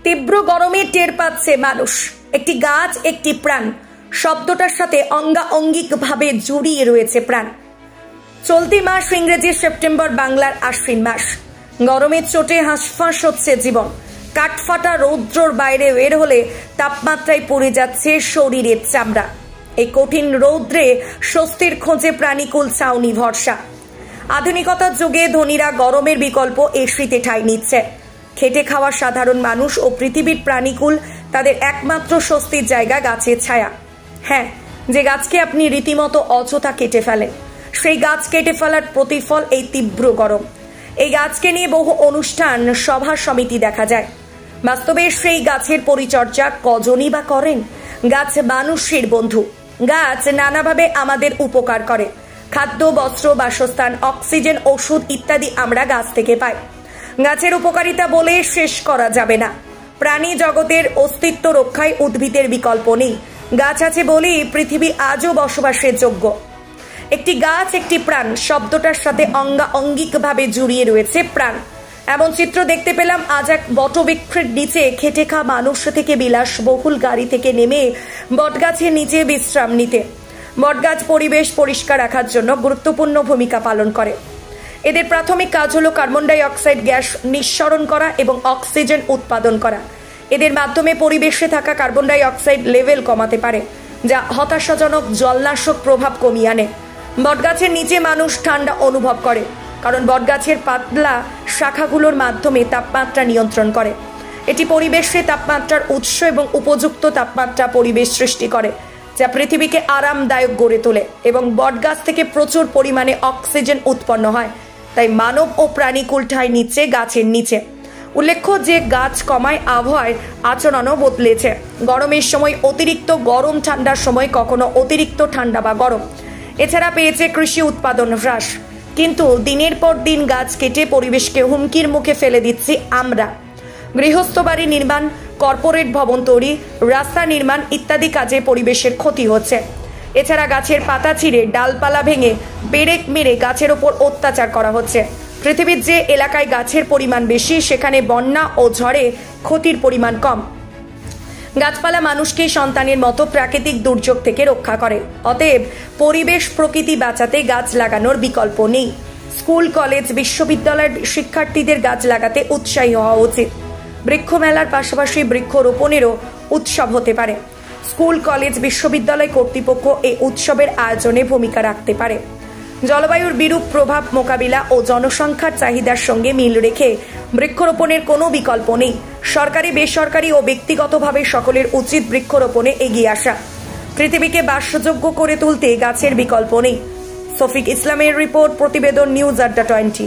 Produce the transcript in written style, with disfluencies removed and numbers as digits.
তীব্র গরমে টের পাচ্ছে মানুষ। একটি গাছ একটি প্রাণ শব্দটার সাথে অঙ্গাঅঙ্গিকভাবে জড়িয়ে রয়েছে প্রাণ। চলতি মাস ইংরেজির সেপ্টেম্বর, বাংলার আশ্বিন মাস। গরমের চোটে হাঁসফাঁস হচ্ছে জীবন। কাঠফাটা রৌদ্রর বাইরে বের হলে তাপমাত্রায় পড়ে যাচ্ছে শরীরের চামড়া। এই কঠিন রৌদ্রে স্বস্তির খোঁজে প্রাণীকুল ছাউনি ভরসা। আধুনিকতার যুগে ধনীরা গরমের বিকল্প এসিতে ঠাঁই নিচ্ছে। খেটে খাওয়া সাধারণ মানুষ ও পৃথিবীর প্রাণীকুল তাদের একমাত্র স্বস্তির জায়গা গাছের ছায়া। হ্যাঁ, যে গাছকে আপনি রীতিমতো অযথা কেটে ফেলেন, সেই গাছ কেটে ফেলার প্রতিফল এই তীব্র গরম। এই গাছকে নিয়ে বহু অনুষ্ঠান, সভা সমিতি দেখা যায়। বাস্তবে সেই গাছের পরিচর্যা কজনই বা করেন? গাছ মানুষের বন্ধু। গাছ নানাভাবে আমাদের উপকার করে। খাদ্য, বস্ত্র, বাসস্থান, অক্সিজেন, ওষুধ ইত্যাদি আমরা গাছ থেকে পাই। গাছের উপকারিতা বলে শেষ করা যাবে না। প্রাণী জগতের অস্তিত্ব রক্ষায় উদ্ভিদের বিকল্প নেই। গাছ আছে বলেই পৃথিবী আজও বসবাসের যোগ্য। একটি গাছ একটি প্রাণ শব্দটার সাথে অঙ্গাঅঙ্গিকভাবে জড়িয়ে রয়েছে প্রাণ। এমন চিত্র দেখতে পেলাম আজ এক বটবৃক্ষের নিচে খেটে খাওয়া মানুষ থেকে বিলাসবহুল গাড়ি থেকে নেমে বটগাছের নিচে বিশ্রাম নিতে। বটগাছ পরিবেশ পরিষ্কার রাখার জন্য গুরুত্বপূর্ণ ভূমিকা পালন করে। এদের প্রাথমিক কাজ হলো কার্বন ডাই অক্সাইড গ্যাস নিঃসরণ করা এবং অক্সিজেন উৎপাদন করা। এদের মাধ্যমে পরিবেশে থাকা কার্বন ডাই অক্সাইড লেভেল কমাতে পারে, যা হতাশাজনক জলনাশক প্রভাব কমিয়ে আনে। বটগাছের নিচে মানুষ ঠান্ডা অনুভব করে, কারণ বটগাছের পাতলা শাখাগুলোর মাধ্যমে তাপমাত্রা নিয়ন্ত্রণ করে। এটি পরিবেশে তাপমাত্রার উৎস এবং উপযুক্ত তাপমাত্রা পরিবেশ সৃষ্টি করে, যা পৃথিবীকে আরামদায়ক গড়ে তোলে। এবং বটগাছ থেকে প্রচুর পরিমাণে অক্সিজেন উৎপন্ন হয়। তাই মানব ও প্রাণীকুল ঠাঁই নিচ্ছে গাছের নিচে। উল্লেখ্য যে গাছ কমায় আবহাওয়ার আচরণও বদলেছে। গরমের সময় অতিরিক্ত গরম, ঠান্ডার সময় কখনো অতিরিক্ত ঠান্ডা বা গরম। এছাড়া পেয়েছে কৃষি উৎপাদন হ্রাস। কিন্তু দিনের পর দিন গাছ কেটে পরিবেশকে হুমকির মুখে ফেলে দিচ্ছি আমরা। গৃহস্থ বাড়ি নির্মাণ, কর্পোরেট ভবন তৈরি, রাস্তা নির্মাণ ইত্যাদি কাজে পরিবেশের ক্ষতি হচ্ছে। এছাড়া গাছের পাতা ছিঁড়ে, ডালপালা ভেঙে, পেরেক মেরে গাছের ওপর অত্যাচার করা হচ্ছে। পৃথিবীর যে এলাকায় গাছের পরিমাণ বেশি, সেখানে বন্যা ও ঝড়ে ক্ষতির পরিমাণ কম। গাছপালা মানুষকে সন্তানের মতো প্রাকৃতিক দুর্যোগ থেকে রক্ষা করে। অতএব পরিবেশ প্রকৃতি বাঁচাতে গাছ লাগানোর বিকল্প নেই। স্কুল, কলেজ, বিশ্ববিদ্যালয়ের শিক্ষার্থীদের গাছ লাগাতে উৎসাহী হওয়া উচিত। বৃক্ষ মেলার পাশাপাশি বৃক্ষরোপণেরও উৎসব হতে পারে। স্কুল, কলেজ, বিশ্ববিদ্যালয় কর্তৃপক্ষ এই উৎসবের আয়োজনে ভূমিকা রাখতে পারে। জলবায়ুর বিরূপ প্রভাব মোকাবিলা ও জনসংখ্যার চাহিদার সঙ্গে মিল রেখে বৃক্ষরোপণের কোনো বিকল্প নেই। সরকারি, বেসরকারি ও ব্যক্তিগতভাবে সকলের উচিত বৃক্ষরোপণে এগিয়ে আসা। পৃথিবীকে বাসযোগ্য করে তুলতে গাছের বিকল্প নেই। শফিক ইসলামের রিপোর্ট, প্রতিবেদন, নিউজ আড্ডা 20।